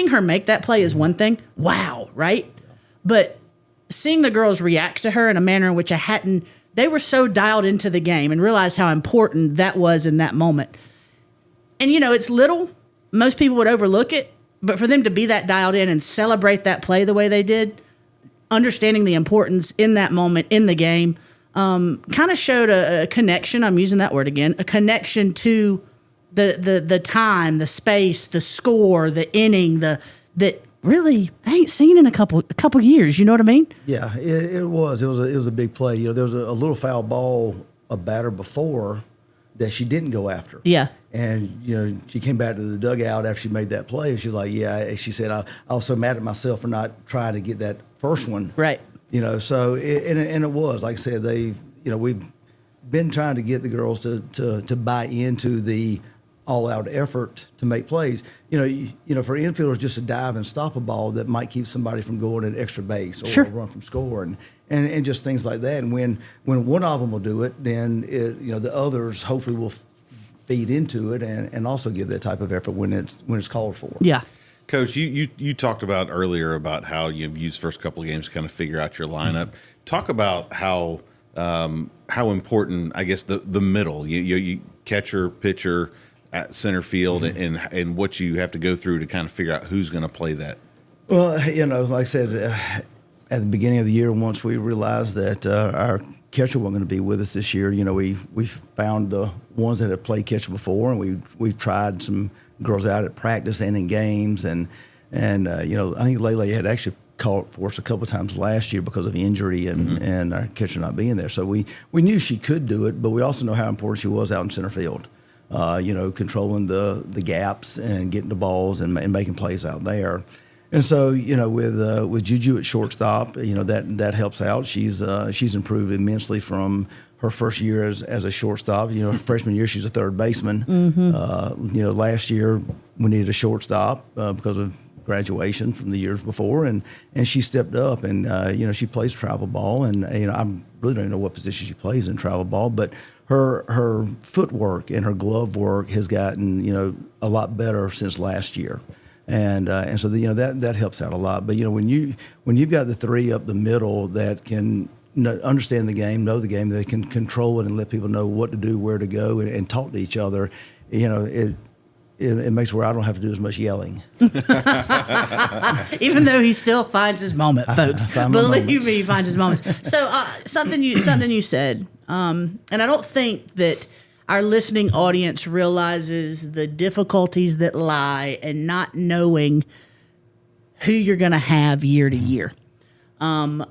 her make that play is one thing. Wow, right? Yeah. But seeing the girls react to her in a manner in which they were so dialed into the game and realized how important that was in that moment. And, it's little. Most people would overlook it. But for them to be that dialed in and celebrate that play the way they did, understanding the importance in that moment in the game, kind of showed a connection. I'm using that word again. A connection to the time, the space, the score, the inning, that really I ain't seen in a couple years. You know what I mean? Yeah, it was a big play. There was a little foul ball, a batter before that she didn't go after. Yeah. And she came back to the dugout after she made that play, and she's like, "Yeah." She said, "I was so mad at myself for not trying to get that first one." Right. So it was like I said, we've been trying to get the girls to buy into the all-out effort to make plays. For infielders just to dive and stop a ball that might keep somebody from going an extra base or run from score and just things like that. And when one of them will do it, then the others hopefully will feed into it and also give that type of effort when it's called for. Yeah. Coach, you talked about earlier about how you've used first couple of games to kind of figure out your lineup. Mm-hmm. Talk about how important, I guess, the middle, you catcher, pitcher, at center field, mm-hmm. and what you have to go through to kind of figure out who's going to play that. Well, like I said, at the beginning of the year, once we realized that our catcher wasn't going to be with us this year, we found the ones that have played catcher before, and we've tried some girls out at practice and in games, and I think Lele had actually caught for us a couple of times last year because of injury and our catcher not being there. So we knew she could do it, but we also know how important she was out in center field. Controlling the gaps and getting the balls and making plays out there. And so, with Juju at shortstop, that helps out. She's improved immensely from her first year as a shortstop. Her freshman year, she's a third baseman. Last year we needed a shortstop because of graduation from the years before, and she stepped up, and she plays travel ball, and I really don't know what position she plays in travel ball, but her footwork and her glove work has gotten a lot better since last year. And so that helps out a lot. But when you've got the three up the middle that can understand the game, know the game, they can control it and let people know what to do, where to go, and talk to each other. It makes where I don't have to do as much yelling. Even though he still finds his moment, folks. Believe me, he finds his moments. So something you said, and I don't think that our listening audience realizes the difficulties that lie in not knowing who you're going to have year to year. And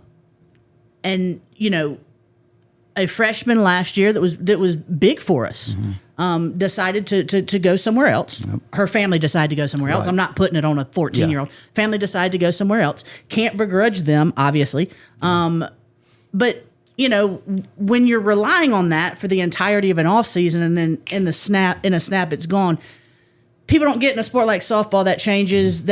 a freshman last year that was big for us. Decided to go somewhere else. Yep. Her family decided to go somewhere else. I'm not putting it on a 14-year-old. Family decided to go somewhere else. Can't begrudge them, obviously. But when you're relying on that for the entirety of an off season, and then in a snap it's gone. People don't get in a sport like softball that changes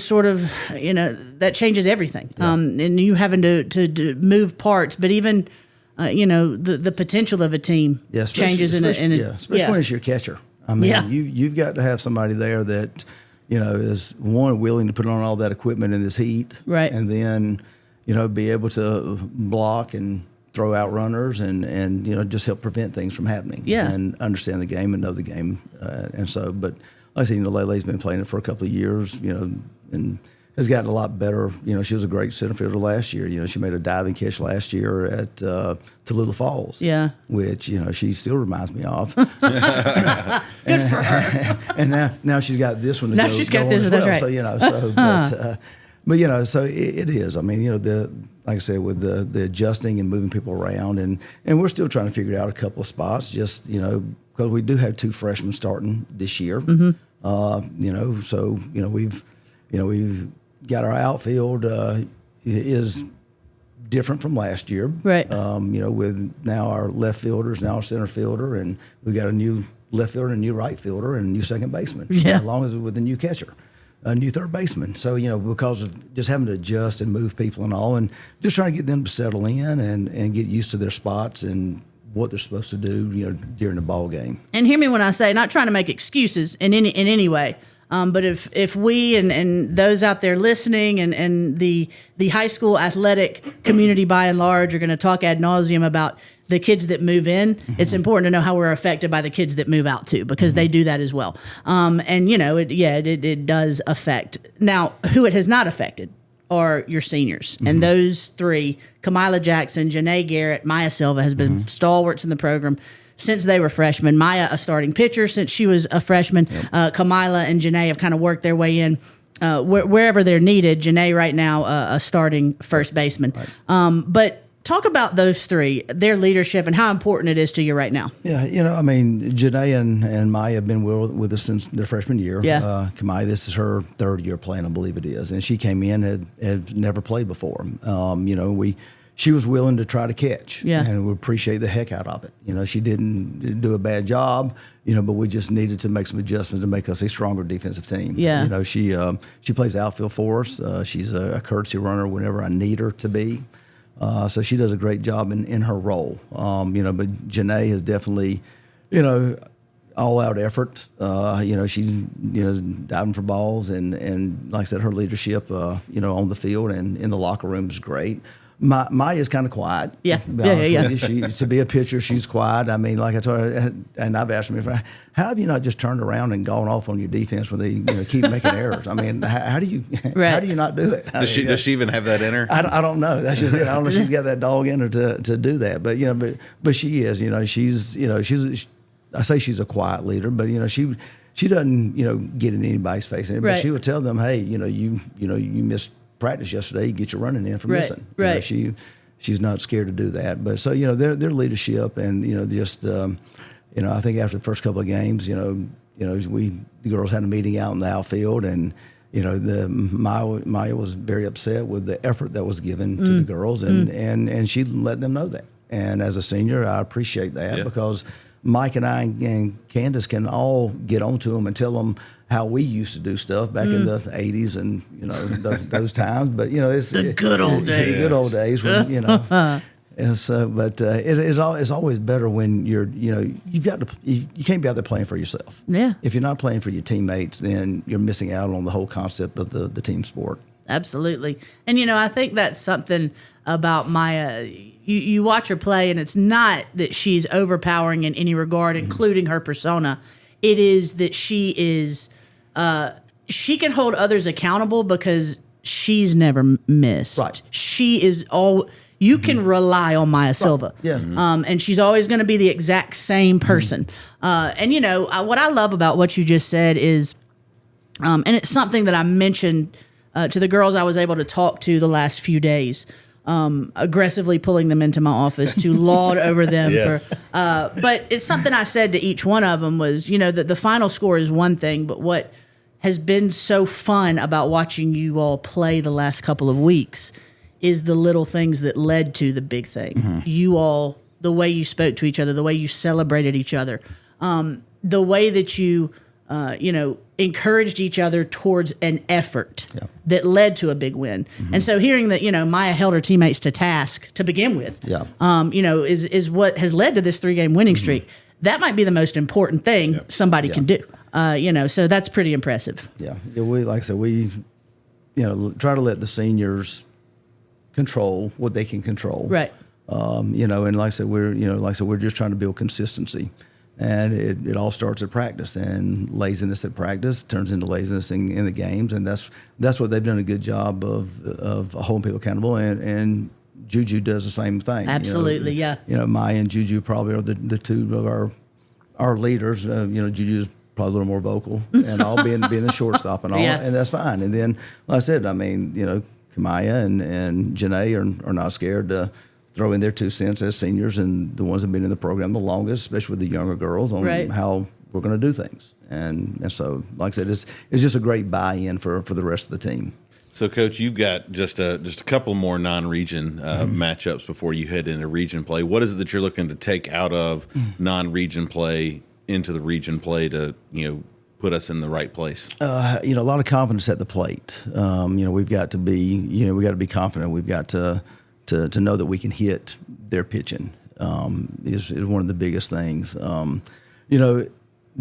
sort of that changes everything. Yeah. And you having to move parts, but even. The potential of a team changes especially when it's your catcher. I mean, you've got to have somebody there that, is one, willing to put on all that equipment in this heat, right? And then, be able to block and throw out runners and just help prevent things from happening. Yeah, and understand the game and know the game, and so. But like I said, Lele's been playing it for a couple of years, and has gotten a lot better. She was a great center fielder last year. She made a diving catch last year at Tallulah Falls. Yeah. Which, she still reminds me of. Good for her. And now she's got this one to now go, she's got go this one, well. that's right. So it is. I mean, like I said, with the adjusting and moving people around, and we're still trying to figure out a couple of spots, just, because we do have two freshmen starting this year. We've got our outfield is different from last year. Right. With now our left fielders, now our center fielder, and we've got a new left fielder, and a new right fielder, and a new second baseman. Yeah. Along as with a new catcher, a new third baseman. So, because of just having to adjust and move people and all, and just trying to get them to settle in and get used to their spots and what they're supposed to do, during the ball game. And hear me when I say, not trying to make excuses in any way. But if we and those out there listening and the high school athletic community by and large are going to talk ad nauseum about the kids that move in, it's important to know how we're affected by the kids that move out too, because they do that as well. It does affect. Now, who it has not affected are your seniors. And those three, Kamila Jackson, Janae Garrett, Maya Silva, has been stalwarts in the program since they were freshmen. Maya, a starting pitcher since she was a freshman. Yep. Kamila and Janae have kind of worked their way in wherever they're needed. Janae right now a starting first baseman. Right. But talk about those three, their leadership, and how important it is to you right now. Yeah, Janae and Maya have been with us since their freshman year. Yeah. Kamaya, this is her third year playing, I believe it is. And she came in, had never played before. She was willing to try to catch, and we appreciate the heck out of it. She didn't do a bad job, but we just needed to make some adjustments to make us a stronger defensive team. Yeah. She plays outfield for us. She's a courtesy runner whenever I need her to be. So she does a great job in her role. But Janae has definitely, all out effort. She's diving for balls, and like I said, her leadership, on the field and in the locker room is great. Maya's kind of quiet. Yeah. To be a pitcher, she's quiet. I mean, like I told her, and I've asked her, how have you not just turned around and gone off on your defense when they keep making errors? I mean, how do you not do it? Does she even have that in her? I don't know. That's just it. I don't know if she's got that dog in her to do that. But but she is. She's I say she's a quiet leader, but she doesn't get in anybody's face. But she would tell them, hey, you missed practice yesterday, get your running in for Right, missing. right. She's not scared to do that. But so, their leadership and, just, I think after the first couple of games, the girls had a meeting out in the outfield, and, Maya was very upset with the effort that was given to the girls, and she let them know that. And as a senior, I appreciate that because Mike and I and Candace can all get onto them and tell them how we used to do stuff back in the 80s and, those times. But, it's the good old days. The good old days when, it's always better when you can't be out there playing for yourself. Yeah. If you're not playing for your teammates, then you're missing out on the whole concept of the team sport. Absolutely. And, I think that's something about Maya. You watch her play, and it's not that she's overpowering in any regard, including her persona. It is that she is, she can hold others accountable because she's never missed. Right. She is you can rely on Maya Silva. Yeah. And she's always going to be the exact same person. And, what I love about what you just said is, and it's something that I mentioned to the girls I was able to talk to the last few days, aggressively pulling them into my office to laud over them. Yes. But it's something I said to each one of them was, that the final score is one thing, but what has been so fun about watching you all play the last couple of weeks is the little things that led to the big thing. You all, the way you spoke to each other, the way you celebrated each other, the way that you, encouraged each other towards an effort that led to a big win. And so hearing that, Maya held her teammates to task to begin with, is what has led to this 3-game winning streak. That might be the most important thing somebody can do. So that's pretty impressive. Yeah. We, like I said, we, try to let the seniors control what they can control. Right. And like I said, we're just trying to build consistency. And it all starts at practice, and laziness at practice turns into laziness in the games, and that's what they've done a good job of holding people accountable. And Juju does the same thing. Absolutely, Maya and Juju probably are the two of our leaders. Juju's probably a little more vocal, and all being the shortstop and all, and that's fine. And then, like I said, Kamaya and Janae are not scared to throw in their 2 cents as seniors and the ones that have been in the program the longest, especially with the younger girls, on how we're going to do things. And so, like I said, it's just a great buy-in for the rest of the team. So, Coach, you've got just a couple more non-region matchups before you head into region play. What is it that you're looking to take out of non-region play into the region play to put us in the right place? A lot of confidence at the plate. We've got to be confident. We've got to know that we can hit their pitching is one of the biggest things. The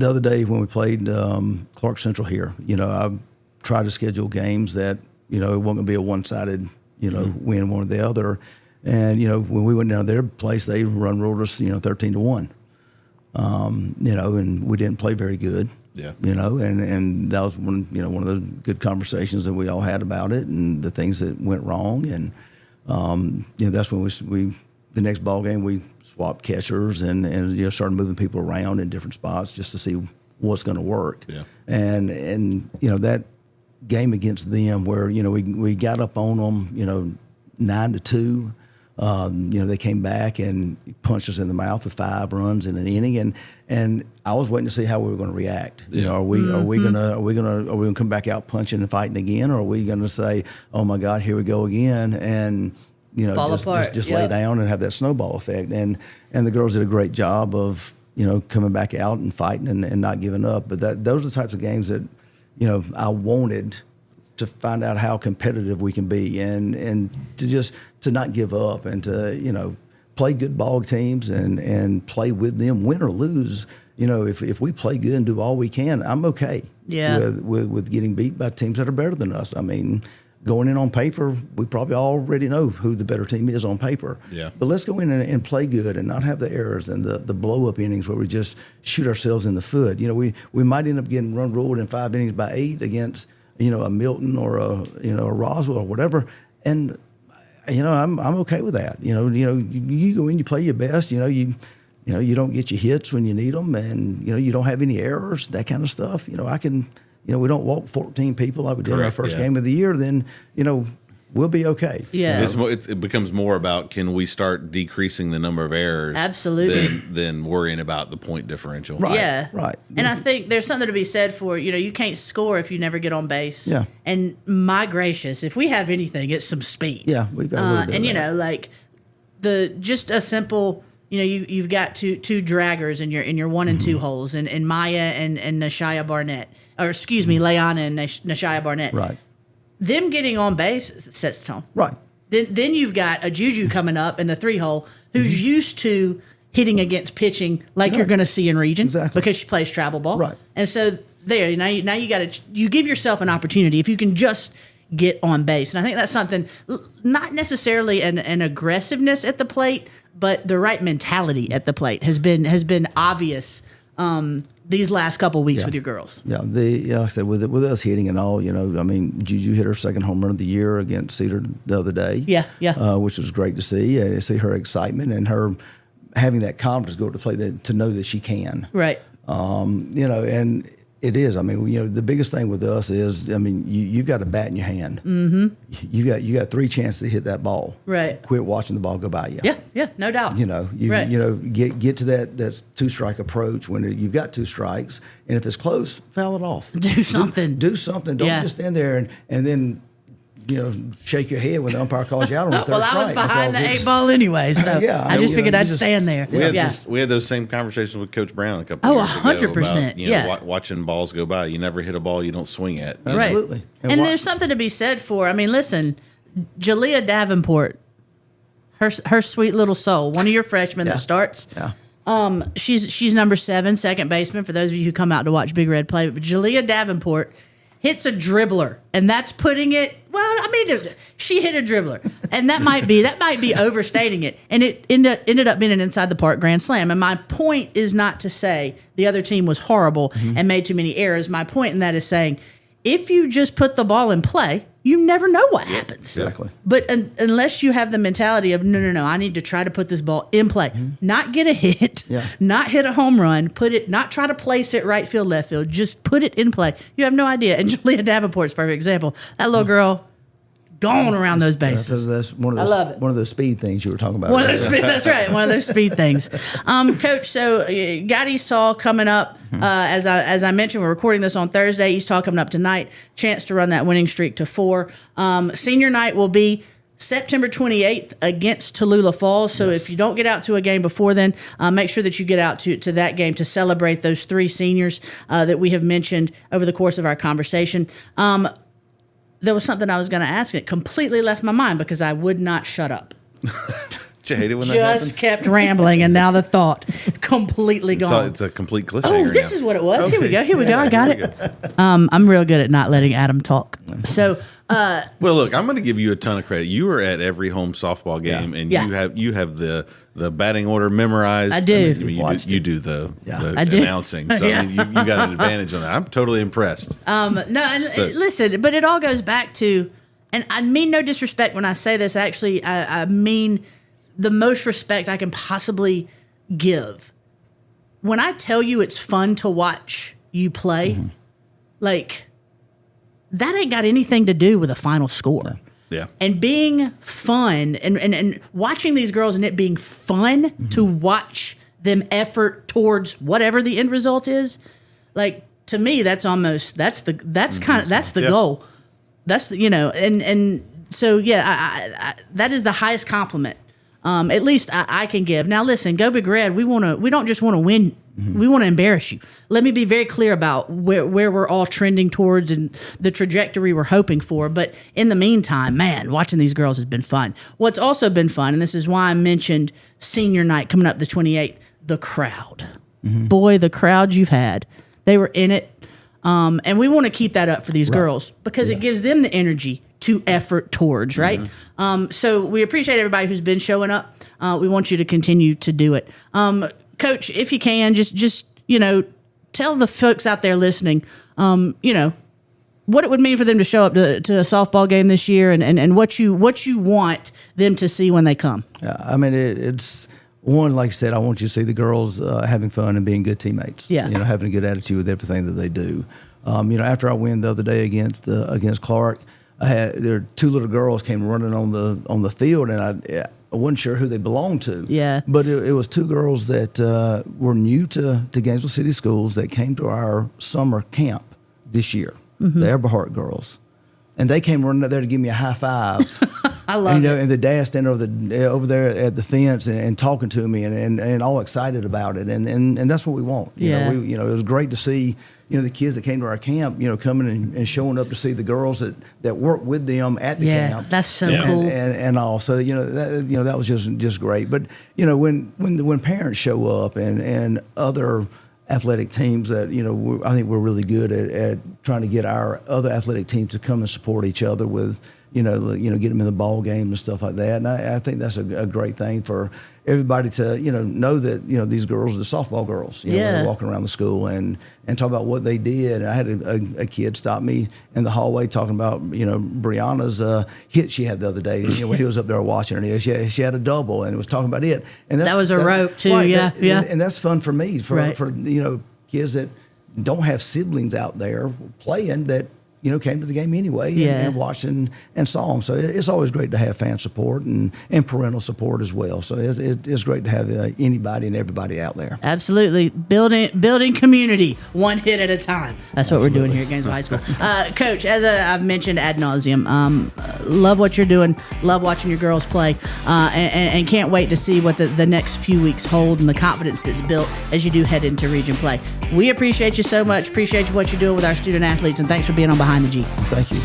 other day when we played Clark Central here, I tried to schedule games that, it wasn't going to be a one-sided, win one or the other. And, when we went down to their place, they ruled us, 13-1. And we didn't play very good. Yeah. And that was one of the good conversations that we all had about it and the things that went wrong. And, that's when we the next ball game, we swapped catchers and started moving people around in different spots just to see what's going to work. Yeah. And that game against them where, we got up on them, 9-2, they came back and punched us in the mouth with 5 runs in an inning. And I was waiting to see how we were going to react. Are we going to come back out punching and fighting again? Or are we going to say, oh my God, here we go again? And, just lay down and have that snowball effect. And the girls did a great job of, coming back out and fighting and not giving up. But those are the types of games that, I wanted to find out how competitive we can be and to not give up and to, play good ball teams and play with them, win or lose. If we play good and do all we can, I'm okay with getting beat by teams that are better than us. I mean, going in on paper, we probably already know who the better team is on paper. Yeah. But let's go in and play good and not have the errors and the blow-up innings where we just shoot ourselves in the foot. We might end up getting ruled in 5 innings by 8 against, a Milton or a Roswell or whatever. And, I'm okay with that. You go in, you play your best, you don't get your hits when you need them and, you don't have any errors, that kind of stuff. I can, we don't walk 14 people like we did in our first game of the year. Then, we'll be okay. Yeah. It becomes more about, can we start decreasing the number of errors? Absolutely. Than worrying about the point differential. Right. Yeah. Right. And I think there's something to be said for, you can't score if you never get on base. Yeah. And my gracious, if we have anything, it's some speed. Yeah, we've got a little bit and of that. like just a simple, you've got two draggers in your 1 and 2 holes, and Maya and Nashaya Barnett, or excuse me, Leanna and Nashaya Barnett. Right. Them getting on base sets the tone. Right. Then you've got a Juju coming up in the 3 hole who's used to hitting against pitching like you're going to see in region, because she plays travel ball. Right. And so now you got to give yourself an opportunity if you can just get on base. And I think that's something, not necessarily an aggressiveness at the plate, but the right mentality at the plate has been obvious these last couple weeks with your girls. Yeah, like I said, with us hitting and all, Juju hit her second home run of the year against Cedar the other day. Yeah. Which was great to see her excitement and her having that confidence to go to play, to know that she can. Right. And it is. The biggest thing with us is, you got a bat in your hand. Mm-hmm. You got 3 chances to hit that ball. Right. Quit watching the ball go by you. Yeah, no doubt. Get to that 2-strike approach when you've got 2 strikes, and if it's close, foul it off. Do something. Do something. Don't just stand there and then shake your head when the umpire calls you out on the 3rd strike. Well, I was behind the 8 ball anyway, so I just figured I'd stand there. We had those same conversations with Coach Brown a couple years ago. 100%. About, watching balls go by. You never hit a ball you don't swing at. Absolutely. Right. And there's something to be said for, listen, Jalea Davenport, her sweet little soul, one of your freshmen that starts. Yeah. She's number 7, second baseman, for those of you who come out to watch Big Red play. But Jalea Davenport hits a dribbler, and that's putting it. Well, she hit a dribbler, and that might be overstating it. And it ended up being an inside the park grand slam. And my point is not to say the other team was horrible and made too many errors. My point in that is saying, if you just put the ball in play, you never know what happens. Exactly. But unless you have the mentality of, no, I need to try to put this ball in play, not get a hit, not hit a home run, not try to place it right field, left field, just put it in play. You have no idea. And Jalea Davenport's a perfect example. That little girl, going around those bases. That's one of those, I love it. One of those speed things you were talking about. That's right. One of those speed things. Coach, so got Eastall coming up. As I mentioned, we're recording this on Thursday. Eastall coming up tonight. Chance to run that winning streak to 4. Senior night will be September 28th against Tallulah Falls. So if you don't get out to a game before then, make sure that you get out to that game to celebrate those 3 seniors that we have mentioned over the course of our conversation. There was something I was going to ask, and it completely left my mind because I would not shut up. Did you hate it when that happens? Just kept rambling, and now the thought completely gone. It's a complete cliffhanger. Oh, this is what it was. Okay. Here we go. I got it. I'm real good at not letting Adam talk. So, well, look, I'm going to give you a ton of credit. You were at every home softball game, and you have the batting order memorized. I do. You do the I do. announcing. So you got an advantage on that. I'm totally impressed. Listen, but it all goes back to, and I mean no disrespect when I say this. Actually, I mean the most respect I can possibly give. When I tell you it's fun to watch you play, like, that ain't got anything to do with a final score. Yeah. And being fun and watching these girls and it being fun to watch them effort towards whatever the end result is, like, to me, that's the goal. That's the, and so I that is the highest compliment. At least I can give. Now, listen, go Big Red. We don't just want to win. We want to embarrass you. Let me be very clear about where we're all trending towards and the trajectory we're hoping for. But in the meantime, man, watching these girls has been fun. What's also been fun, and this is why I mentioned senior night coming up the 28th, the crowd. Boy, the crowd you've had. They were in it. And we want to keep that up for these girls because it gives them the energy to effort towards, right? So we appreciate everybody who's been showing up. We want you to continue to do it. Coach, if you can, just tell the folks out there listening, what it would mean for them to show up to a softball game this year and what you want them to see when they come. Yeah, it's one, like I said, I want you to see the girls having fun and being good teammates. Yeah. Having a good attitude with everything that they do. After I win the other day against Clark, there were two little girls came running on the field, and I wasn't sure who they belonged to. Yeah. But it was two girls that were new to Gainesville City Schools that came to our summer camp this year, the Eberhardt girls. And they came running up there to give me a high five. I love it. And the dad standing over there at the fence and talking to me and all excited about it. And that's what we want. You know, it was great to see, the kids that came to our camp, coming and showing up to see the girls that work with them at the camp. That's so cool. And also, that was just great. But, when parents show up and other athletic teams that, I think we're really good at trying to get our other athletic teams to come and support each other with, get them in the ball game and stuff like that. And I think that's a great thing for everybody to, know that, these girls are the softball girls, when they're walking around the school and talk about what they did. And I had a kid stop me in the hallway talking about, Brianna's hit she had the other day. When he was up there watching her, she had a double and was talking about it. And that was a rope too. Right, and that's fun for me, for kids that don't have siblings out there playing that, came to the game anyway and watched and saw them. So it's always great to have fan support and parental support as well. So it's great to have anybody and everybody out there. Absolutely. Building community, one hit at a time. That's what we're doing here at Gainesville High School. Coach, as I've mentioned ad nauseum, love what you're doing. Love watching your girls play. And can't wait to see what the next few weeks hold and the confidence that's built as you do head into region play. We appreciate you so much. Appreciate what you're doing with our student athletes. And thanks for being on Behind the G. Thank you.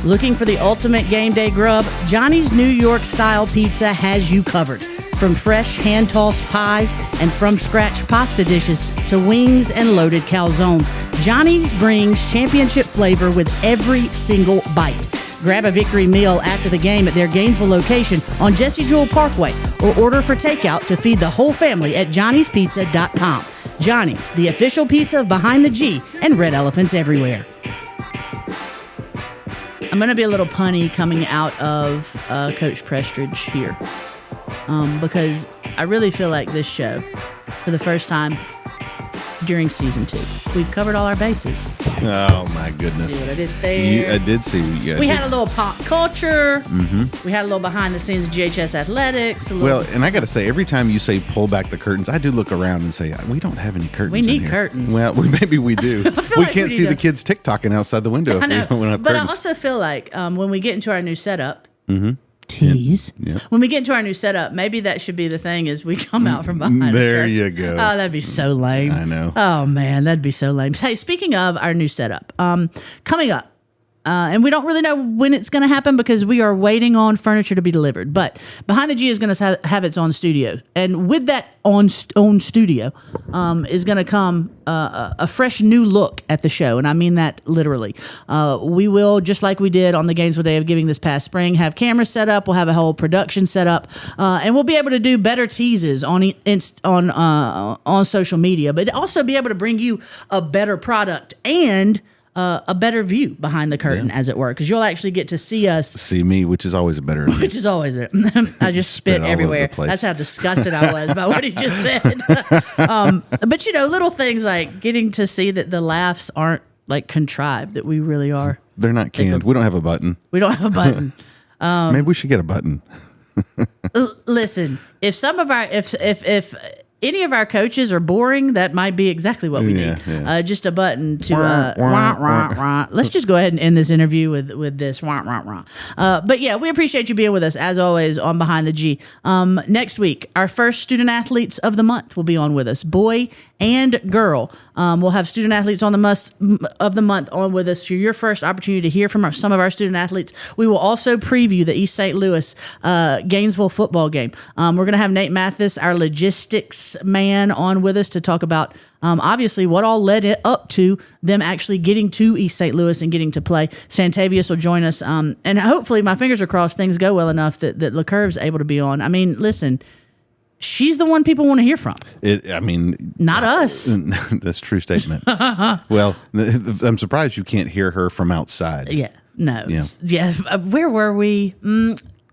Looking for the ultimate game day grub? Johnny's New York style pizza has you covered. From fresh hand-tossed pies and from-scratch pasta dishes to wings and loaded calzones, Johnny's brings championship flavor with every single bite. Grab a victory meal after the game at their Gainesville location on Jesse Jewell Parkway or order for takeout to feed the whole family at johnnyspizza.com. Johnny's, the official pizza of Behind the G and Red Elephants everywhere. I'm going to be a little punny coming out of Coach Prestridge here because I really feel like this show, for the first time during season 2, we've covered all our bases. Oh my goodness! See what I did there? I did see. Yeah, we had a little pop culture. We had a little behind the scenes of GHS athletics. And I got to say, every time you say pull back the curtains, I do look around and say we don't have any curtains. We need in here. Curtains. Well, maybe we do. We can't see the kids TikToking outside the window. I know. If we don't have but curtains. I also feel like when we get into our new setup. Tease. Yep. When we get into our new setup, maybe that should be the thing as we come out from behind. There you go. Oh, that'd be so lame. I know. Oh man, that'd be so lame. Hey, speaking of our new setup, coming up, and we don't really know when it's going to happen because we are waiting on furniture to be delivered. But Behind the G is going to have its own studio, and with that own studio is going to come a fresh new look at the show, and I mean that literally. We will, just like we did on the Gainesville Day of Giving this past spring, have cameras set up. We'll have a whole production set up, and we'll be able to do better teases on social media, but also be able to bring you a better product and a better view behind the curtain, as it were, because you'll actually get to see us. See me, which is always a better. Which is always better. I just spit everywhere. That's how disgusted I was by what he just said. But little things like getting to see that the laughs aren't like contrived, that we really are. They're not canned. We don't have a button. We don't have a button. Maybe we should get a button. Listen, if any of our coaches are boring, that might be exactly what we need. Yeah. Just a button to Let's just go ahead and end this interview with this But yeah, we appreciate you being with us as always on Behind the G. Next week, our first student athletes of the month will be on with us, boy and girl. We'll have student athletes of the month on with us. Your first opportunity to hear from some of our student athletes. We will also preview the East St. Louis Gainesville football game. We're going to have Nate Mathis, our logistics man, on with us to talk about obviously what all led it up to them actually getting to East St. Louis and getting to play. Santavius will join us, and hopefully, my fingers are crossed, things go well enough that LaCurve's able to be on. I mean, listen, she's the one people want to hear from. Not us. That's a true statement. Well, I'm surprised you can't hear her from outside. Yeah. No. Yeah. Where were we?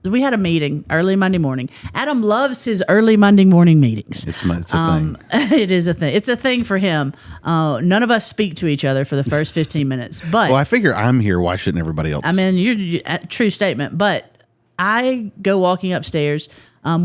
We had a meeting early Monday morning. Adam loves his early Monday morning meetings. It's a thing. It is a thing. It's a thing for him. None of us speak to each other for the first 15 minutes. But Well, I figure I'm here. Why shouldn't everybody else? I mean, you're true statement. But I go walking upstairs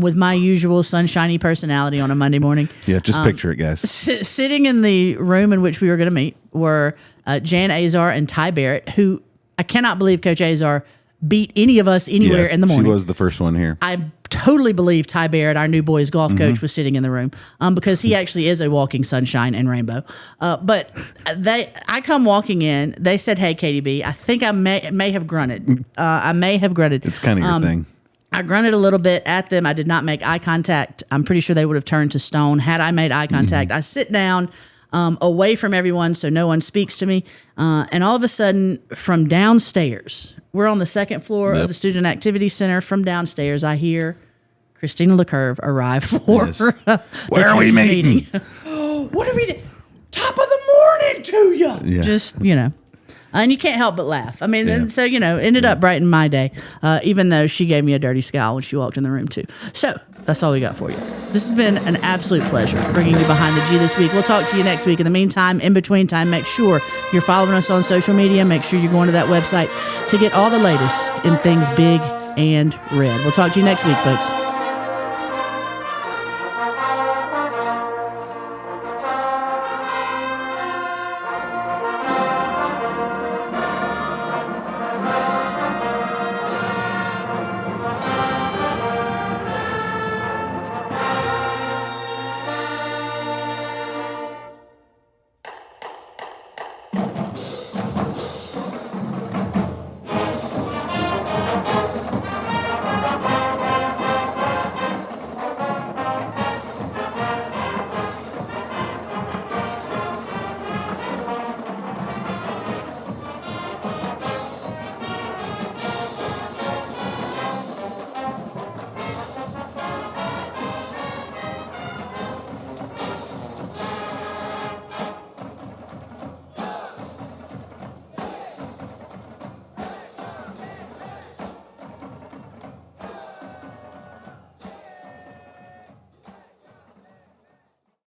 with my usual sunshiny personality on a Monday morning. Yeah, just picture it, guys. Sitting in the room in which we were going to meet were Jan Azar and Ty Barrett, who I cannot believe Coach Azar beat any of us anywhere in the morning. She was the first one here. I totally believe Ty Barrett, our new boys golf coach, was sitting in the room because he actually is a walking sunshine and rainbow. But I come walking in. They said, "Hey, KDB." I think I may have grunted. It's kind of your thing. I grunted a little bit at them. I did not make eye contact. I'm pretty sure they would have turned to stone had I made eye contact. I sit down away from everyone so no one speaks to me. And all of a sudden, from downstairs, we're on the second floor of the Student Activity Center. From downstairs, I hear Christina LeCurve arrive for Where are we meeting? What are we doing? Top of the morning to you. Yeah. Just, and you can't help but laugh. I mean, and so, ended up brightening my day, even though she gave me a dirty scowl when she walked in the room, too. So that's all we got for you. This has been an absolute pleasure bringing you Behind the G this week. We'll talk to you next week. In the meantime, in between time, make sure you're following us on social media. Make sure you're going to that website to get all the latest in things big and red. We'll talk to you next week, folks.